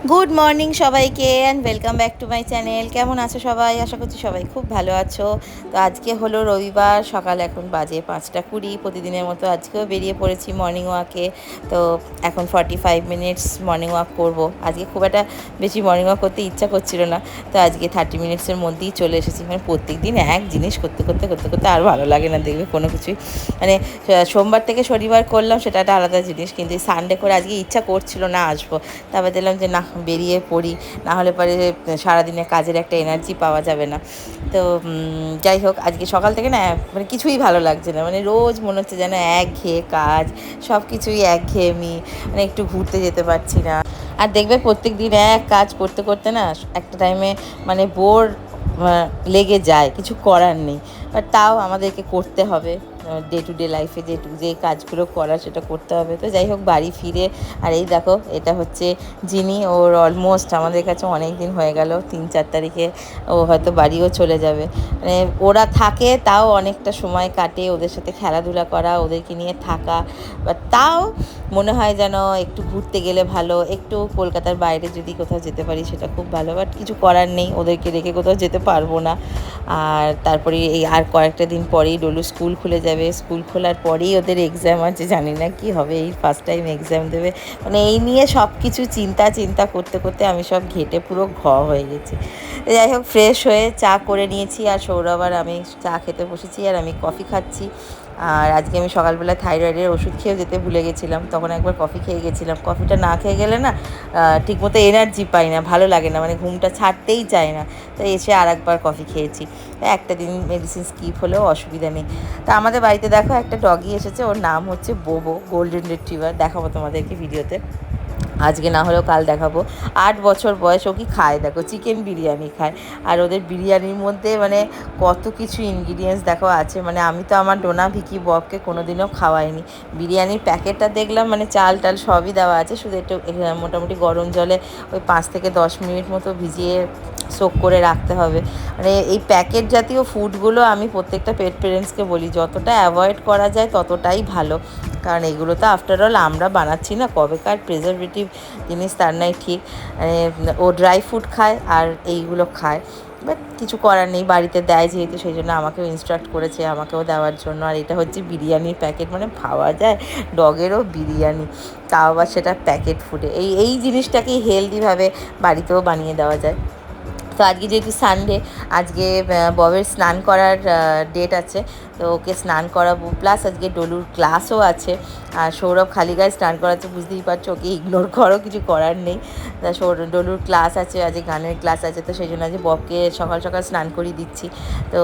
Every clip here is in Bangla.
গুড মর্নিং সবাইকে and welcome back to my channel. কেমন আছো সবাই? আশা করছি সবাই খুব ভালো আছো। তো আজকে হলো রবিবার, সকাল এখন বাজে 5:20। প্রতিদিনের মতো আজকেও বেরিয়ে পড়েছি মর্নিং ওয়াকে। তো এখন 45 মিনিটস মর্নিং ওয়াক করব। আজকে খুব একটা বেশি মর্নিং ওয়াক করতে ইচ্ছা করছিল না, তো আজকে 30 মিনিটসের মধ্যেই চলে এসেছি। মানে প্রত্যেক দিন এক জিনিস করতে করতে করতে করতে আর ভালো লাগে না, দেখবে কোনো কিছুই। মানে সোমবার থেকে শনিবার করলাম সেটা একটা আলাদা জিনিস, কিন্তু সানডে করে আজকে ইচ্ছা করছিল না আসবো। তারপর দিলাম যে না, বেরিয়ে পড়ি, না হলে পরে সারাদিনে কাজের একটা এনার্জি পাওয়া যাবে না। তো যাই হোক, আজকে সকাল থেকে না মানে কিছুই ভালো লাগছে না। মানে রোজ মনে হচ্ছে যেন একঘেয়ে কাজ, সব কিছুই একঘেয়েমি, মানে একটু ঘুরতে যেতে পারছি না। আর দেখবে প্রত্যেক দিন এক কাজ করতে করতে না একটা টাইমে মানে বোর লেগে যায়, কিছু করার নেই। বাট তাও আমাদেরকে করতে হবে, ডে টু ডে লাইফে যে কাজগুলো করার সেটা করতে হবে। তো যাই হোক, বাড়ি ফিরে আর এই দেখো, এটা হচ্ছে যিনি, ওর অলমোস্ট আমাদের কাছে অনেক দিন হয়ে গেল, 3-4 তারিখে ও হয়তো বাড়িও চলে যাবে। মানে ওরা থাকে তাও অনেকটা সময় কাটে, ওদের সাথে খেলাধুলা করা, ওদেরকে নিয়ে থাকা, বাট তাও মনে হয় যেন একটু ঘুরতে গেলে ভালো, একটু কলকাতার বাইরে যদি কোথাও যেতে পারি সেটা খুব ভালো। বাট কিছু করার নেই, ওদেরকে রেখে কোথাও যেতে পারবো না। আর তারপরে এই আর কয়েকটা দিন পরেই ডলু স্কুল খুলে যাবে। স্কুল খোলার পরেই ওদের এক্সাম আছে, জানি না কি হবে, এই ফার্স্ট টাইম এক্সাম দেবে। মানে এই নিয়ে সব কিছু চিন্তা করতে করতে আমি সব ঘেটে পুরো হয়ে গেছি। যাই হোক, ফ্রেশ হয়ে চা করে নিয়েছি, আর সৌরভ আর আমি চা খেতে বসেছি, আর আমি কফি খাচ্ছি। আর আজকে আমি সকালবেলা থাইরয়েডের ওষুধ খেয়েও যেতে ভুলে গেছিলাম, তখন একবার কফি খেয়ে গেছিলাম। কফিটা না খেয়ে গেলে না ঠিকমতো এনার্জি পাই না, ভালো লাগে না, মানে ঘুমটা ছাড়তেই চায় না। তো এসে আর একবার কফি খেয়েছি। একটা দিন মেডিসিন স্কিপ হলেও অসুবিধা নেই। তা আমাদের বাড়িতে দেখো একটা ডগি এসেছে, ওর নাম হচ্ছে বোবো, গোল্ডেন রিট্রিভার। দেখাবো তোমাদেরকে ভিডিওতে, আজকে না হলেও কাল দেখাবো। 8 বছর বয়স, ও কি খায় দেখো, চিকেন বিরিয়ানি খায়। আর ওদের বিরিয়ানির মধ্যে মানে কত কিছু ইনগ্রিডিয়েন্টস দেখো আছে, মানে আমি তো আমার ডোনা ভিকি ববকে কোনোদিনও খাওয়াইনি। বিরিয়ানির প্যাকেটটা দেখলাম, মানে চাল টাল সবই দেওয়া আছে, শুধু একটু মোটামুটি গরম জলে ওই 5 থেকে 10 মিনিট মতো ভিজিয়ে সোক করে রাখতে হবে। মানে এই প্যাকেট জাতীয় ফুডগুলো আমি প্রত্যেকটা পেট পেরেন্টসকে বলি যতটা অ্যাভয়েড করা যায় ততটাই ভালো, কারণ এগুলো তো আফটারঅল আমরা বানাচ্ছি না, কবেকার প্রিজারভেটিভ জিনিস তার নাই ঠিক। মানে ও ড্রাই ফ্রুট খায় আর এইগুলো খায়, বাট কিছু করার নেই, বাড়িতে দেয় যেহেতু সেই জন্য আমাকেও ইনস্ট্রাক্ট করেছে আমাকেও দেওয়ার জন্য। আর এটা হচ্ছে বিরিয়ানির প্যাকেট, মানে ভাবা যায় ডগেরও বিরিয়ানি, তাও আবার সেটা প্যাকেট ফুডে। এই জিনিসটাকেই হেলদিভাবে বাড়িতেও বানিয়ে দেওয়া যায়। তো আজকে যেহেতু সানডে, আজকে ববের স্নান করার ডেট আছে, তো ওকে স্নান করাবো, প্লাস আজকে ডলুর ক্লাসও আছে। আর সৌরভ খালি গায়ে স্নান করাচ্ছে, বুঝতেই পারছো, ওকে ইগনোর করো, কিছু করার নেই। তা ডলুর ক্লাস আছে, আজকে গানের ক্লাস আছে, তো সেই জন্য আজকে ববকে সকাল সকাল স্নান করিয়ে দিচ্ছি। তো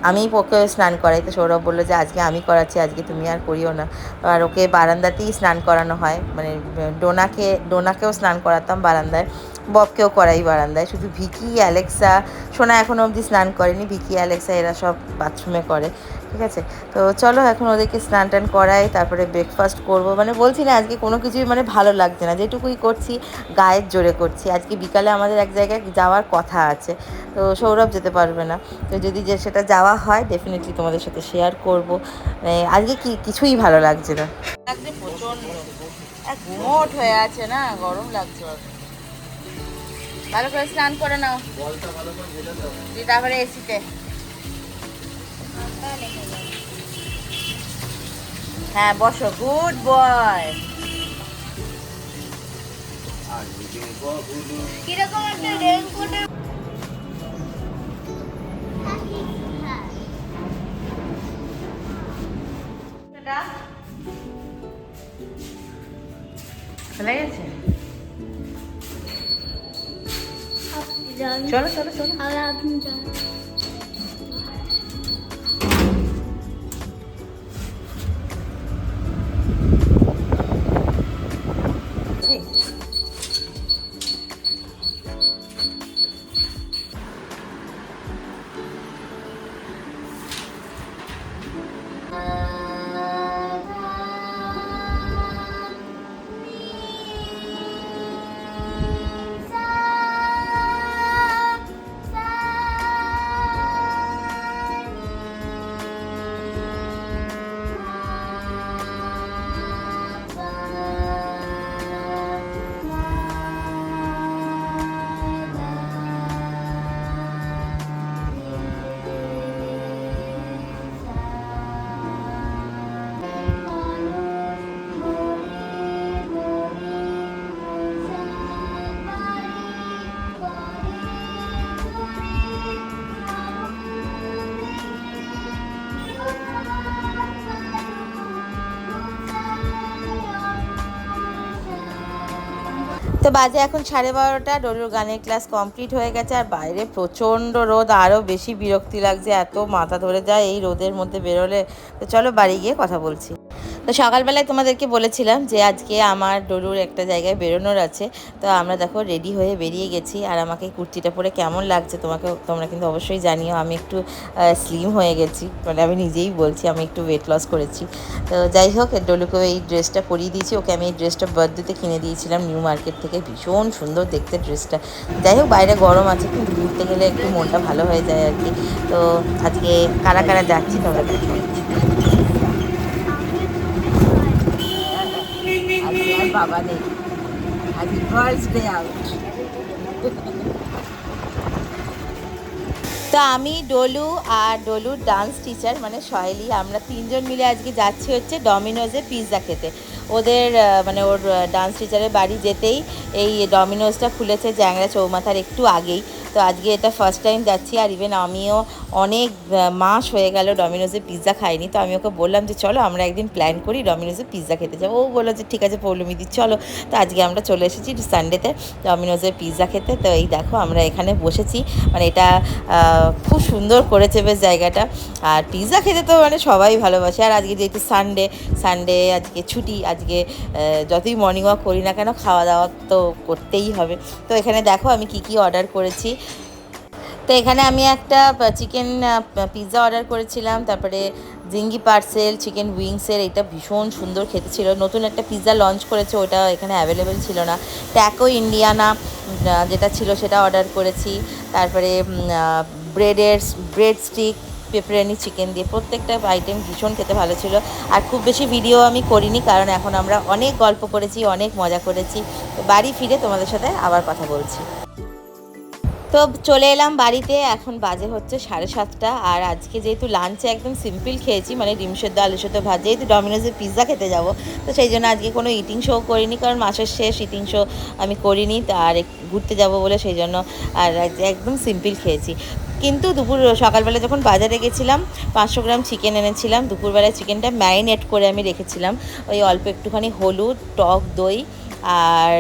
আমিই ওকে স্নান করাই, তো সৌরভ বললো যে আজকে আমি করাচ্ছি, আজকে তুমি আর করিও না। আর ওকে বারান্দাতেই স্নান করানো হয়, মানে ডোনাকেও স্নান করাতাম বারান্দায়, ববকেও করাই বারান্দায়। শুধু ভিকি, অ্যালেক্সা, সোনা এখনও অবধি স্নান করেনি, ভিকি অ্যালেক্সা এরা সব বাথরুমে করে। ঠিক আছে, তো চলো এখন ওদেরকে স্নান টান করাই, তারপরে ব্রেকফাস্ট করব। মানে বলছি না আজকে কোনো কিছুই মানে ভালো লাগছে না, যেটুকুই করছি গায়ের জোরে করছি। আজকে বিকালে আমাদের এক জায়গায় যাওয়ার কথা আছে, তো সৌরভ যেতে পারবে না। তো যদি সেটা যাওয়া হয় ডেফিনেটলি তোমাদের সাথে শেয়ার করব। মানে আজকে কিছুই ভালো লাগছে না, লাগছে প্রচণ্ড, ঘুমোট হয়ে আছে না, গরম লাগছে। ভালো করে স্নান করে নাও, তারপরে এসিতে। হ্যাঁ বসো, গুড বয়। কিরকম একটা রেইনকোটের চলে গেছে। চলো চলো চলো, তো বাজে এখন 12:30, ডলুর গানের ক্লাস কমপ্লিট হয়ে গেছে আর বাইরে প্রচণ্ড রোদ, আরও বেশি বিরক্তি লাগছে, এত মাথা ধরে যায় এই রোদের মধ্যে বেরোলে। তো চলো বাড়ি গিয়ে কথা বলছি। তো সকালবেলায় তোমাদেরকে বলেছিলাম যে আজকে আমার ডলুর একটা জায়গায় বেরোনোর আছে। তো আমরা দেখো রেডি হয়ে বেরিয়ে গেছি। আর আমাকে কুর্তিটা পরে কেমন লাগছে তোমরা কিন্তু অবশ্যই জানিও। আমি একটু স্লিম হয়ে গেছি, মানে আমি নিজেই বলছি আমি একটু ওয়েট লস করেছি। তো যাই হোক, ডলুকেও এই ড্রেসটা পরিয়ে দিয়েছি। ওকে আমি এই ড্রেসটা বার্থডেতে কিনে দিয়েছিলাম নিউ মার্কেট থেকে, ভীষণ সুন্দর দেখতে ড্রেসটা। যাই হোক, বাইরে গরম আছে কিন্তু ঘুরতে গেলে একটু মনটা ভালো হয়ে যায় আর কি। তো আজকে কারা কারা যাচ্ছি তোমরা দেখো। আজকে আর বাবা নেই, আজকে ফার্স্ট ডে আউট। তো আমি, ডলু আর ডলুর ডান্স টিচার মানে সহেলি, আমরা তিনজন মিলে আজকে যাচ্ছি হচ্ছে ডমিনোজে পিৎজা খেতে। ওদের মানে ওর ডান্স টিচারের বাড়ি যেতেই এই ডমিনোজটা খুলেছে জ্যাংরা চৌমাথার একটু আগেই। তো আজকে এটা ফার্স্ট টাইম যাচ্ছি। আর ইভেন আমিও অনেক মাস হয়ে গেল ডমিনোজে পিৎজা খাইনি। তো আমি ওকে বললাম যে চলো আমরা একদিন প্ল্যান করি ডমিনোজে পিৎজা খেতে যাবো। ও বললো যে ঠিক আছে পৌলমিদি চলো। তো আজকে আমরা চলে এসেছি সানডেতে ডমিনোজের পিৎজা খেতে। তো এই দেখো আমরা এখানে বসেছি, মানে এটা খুব সুন্দর করেছে বেশ জায়গাটা। আর পিৎজা খেতে তো মানে সবাই ভালোবাসে। আর আজকে যেহেতু সানডে আজকে ছুটি, আজকে যতই মর্নিং ওয়াক করি না কেন খাওয়া দাওয়া তো করতেই হবে। তো এখানে দেখো আমি কি অর্ডার করেছি। তো এখানে আমি একটা চিকেন পিৎজা অর্ডার করেছিলাম, তারপরে জিঙ্গি পার্সেল চিকেন উইংসের, এটা ভীষণ সুন্দর খেতে ছিল। নতুন একটা পিৎজা লঞ্চ করেছে, ওটা এখানে অ্যাভেলেবেল ছিল না। ট্যাকো ইন্ডিয়ানা যেটা ছিল সেটা অর্ডার করেছি। তারপরে ব্রেড স্টিক পেপারানি চিকেন দিয়ে, প্রত্যেকটা আইটেম ভীষণ খেতে ভালো ছিল। আর খুব বেশি ভিডিও আমি করিনি, কারণ এখন আমরা অনেক গল্প করেছি, অনেক মজা করেছি। বাড়ি ফিরে তোমাদের সাথে আবার কথা বলছি। তো চলে এলাম বাড়িতে, এখন বাজে হচ্ছে 7:30। আর আজকে যেহেতু লাঞ্চে একদম সিম্পল খেয়েছি, মানে ডিম সেদ্ধ আলু সেদ্ধ ভাত, যেহেতু ডমিনোজে পিৎজা খেতে যাব, তো সেই জন্য আজকে কোনো ইটিং শো করিনি, কারণ মাসের শেষ ইটিং শো আমি করিনি। আর ঘুরতে যাব বলে সেই জন্য আর একদম সিম্পল খেয়েছি। কিন্তু সকালবেলা যখন বাজারে গেছিলাম 500 গ্রাম চিকেন এনেছিলাম। দুপুরবেলায় চিকেনটা ম্যারিনেট করে আমি রেখেছিলাম, ওই অল্প একটুখানি হলুদ, টক দই আর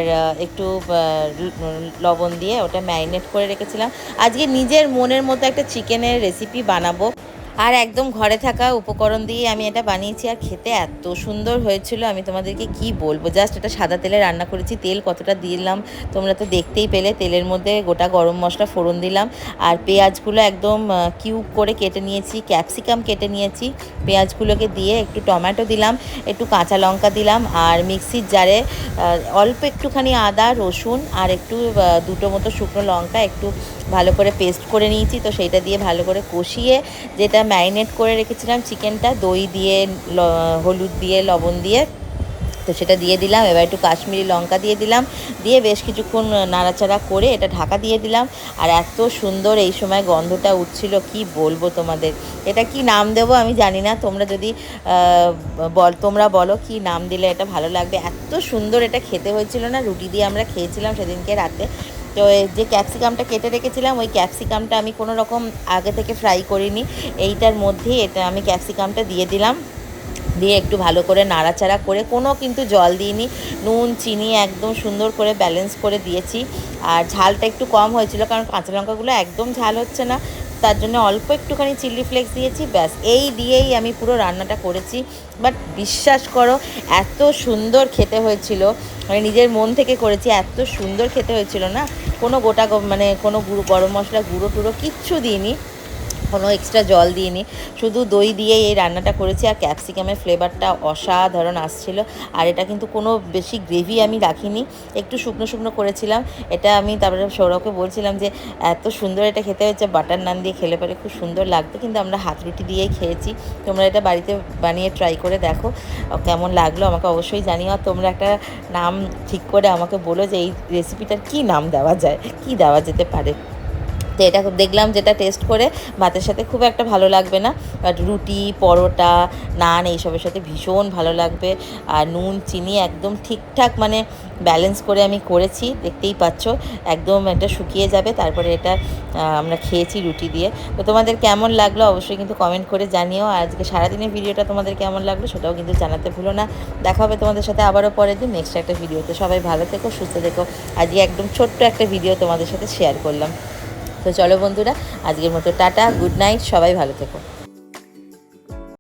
একটু লবণ দিয়ে ওটা ম্যারিনেট করে রেখেছিলাম। আজকে নিজের মনের মতো একটা চিকেনের রেসিপি বানাবো, আর একদম ঘরে থাকা উপকরণ দিয়ে আমি এটা বানিয়েছি। আর খেতে এত সুন্দর হয়েছিল, আমি তোমাদেরকে কি বলবো। জাস্ট এটা সাদা তেলে রান্না করেছি। তেল কতটা দিলাম তোমরা তো দেখতেই পেলে। তেলের মধ্যে গোটা গরম মশলা ফোড়ন দিলাম, আর পেঁয়াজগুলো একদম কিউব করে কেটে নিয়েছি, ক্যাপসিকাম কেটে নিয়েছি। পেঁয়াজগুলোকে দিয়ে একটু টমেটো দিলাম, একটু কাঁচা লঙ্কা দিলাম, আর মিক্সির জারে অল্প একটুখানি আদা রসুন আর একটু দুটো মতো শুকনো লঙ্কা একটু ভালো করে পেস্ট করে নিয়েছি। তো সেইটা দিয়ে ভালো করে কষিয়ে যেটা ম্যারিনেট করে রেখেছিলাম চিকেনটা, দই দিয়ে হলুদ দিয়ে লবণ দিয়ে, তো সেটা দিয়ে দিলাম। এবার একটু কাশ্মীরি লঙ্কা দিয়ে দিলাম, দিয়ে বেশ কিছুক্ষণ নাড়াচাড়া করে এটা ঢাকা দিয়ে দিলাম। আর এত সুন্দর এই সময় গন্ধটা উঠছিল, কি বলবো তোমাদের। এটা কি নাম দেবো আমি জানি না, তোমরা যদি তোমরা বলো কি নাম দিলে এটা ভালো লাগবে। এত সুন্দর এটা খেতে হয়েছিল না, রুটি দিয়ে আমরা খেয়েছিলাম সেদিনকে রাতে। তো যে ক্যাপসিকামটা কেটে রেখেছিলাম, ওই ক্যাপসিকামটা আমি কোনো রকম আগে থেকে ফ্রাই করিনি, এইটার মধ্যেই এটা আমি ক্যাপসিকামটা দিয়ে দিলাম। দিয়ে একটু ভালো করে নাড়াচাড়া করে, কোনো কিন্তু জল দিইনি, নুন চিনি একদম সুন্দর করে ব্যালেন্স করে দিয়েছি। আর ঝালটা একটু কম হয়েছিল, কারণ কাঁচা লঙ্কাগুলো একদম ঝাল হচ্ছে না, তার জন্য অল্প একটুখানি চিলি ফ্লেক্স দিয়েছি, ব্যাস এই দিয়েই আমি পুরো রান্নাটা করেছি। বাট বিশ্বাস করো এত সুন্দর খেতে হয়েছিল, মানে নিজের মন থেকে করেছি, এত সুন্দর খেতে হয়েছিল না। কোনো মানে কোনো গরম মশলা গুঁড়ো টুড়ো কিচ্ছু দিইনি, কোনো এক্সট্রা জল দিইনি, শুধু দই দিয়ে এই রান্নাটা করেছি। আর ক্যাপসিকামের ফ্লেভারটা অসাধারণ আসছিল। আর এটা কিন্তু কোনো বেশি গ্রেভি আমি রাখিনি, একটু শুকনো শুকনো করেছিলাম এটা। আমি তারপরে সৌরভকে বলছিলাম যে এত সুন্দর এটা খেতে হচ্ছে, বাটার নান দিয়ে খেলে পরে খুব সুন্দর লাগতো, কিন্তু আমরা হাত রুটি দিয়েই খেয়েছি। তোমরা এটা বাড়িতে বানিয়ে ট্রাই করে দেখো কেমন লাগলো আমাকে অবশ্যই জানিও। আর তোমরা একটা নাম ঠিক করে আমাকে বলো যে এই রেসিপিটার কী নাম দেওয়া যায়, কী দেওয়া যেতে পারে। তো এটা দেখলাম যেটা টেস্ট করে ভাতের সাথে খুব একটা ভালো লাগবে না, বাট রুটি, পরোটা, নান এইসবের সাথে ভীষণ ভালো লাগবে। আর নুন চিনি একদম ঠিকঠাক মানে ব্যালেন্স করে আমি করেছি, দেখতেই পাচ্ছ একদম এটা শুকিয়ে যাবে। তারপরে এটা আমরা খেয়েছি রুটি দিয়ে। তো তোমাদের কেমন লাগলো অবশ্যই কিন্তু কমেন্ট করে জানিও। আর আজকে সারাদিনের ভিডিওটা তোমাদের কেমন লাগলো সেটাও কিন্তু জানাতে ভুলো না। দেখা হবে তোমাদের সাথে আবারও পরের দিন নেক্সট একটা ভিডিওতে। সবাই ভালো থেকো, সুস্থ থেকো। আজকে একদম ছোট্ট একটা ভিডিও তোমাদের সাথে শেয়ার করলাম। তো চলো বন্ধুরা, আজকের মতো টাটা, গুড নাইট, সবাই ভালো থেকো।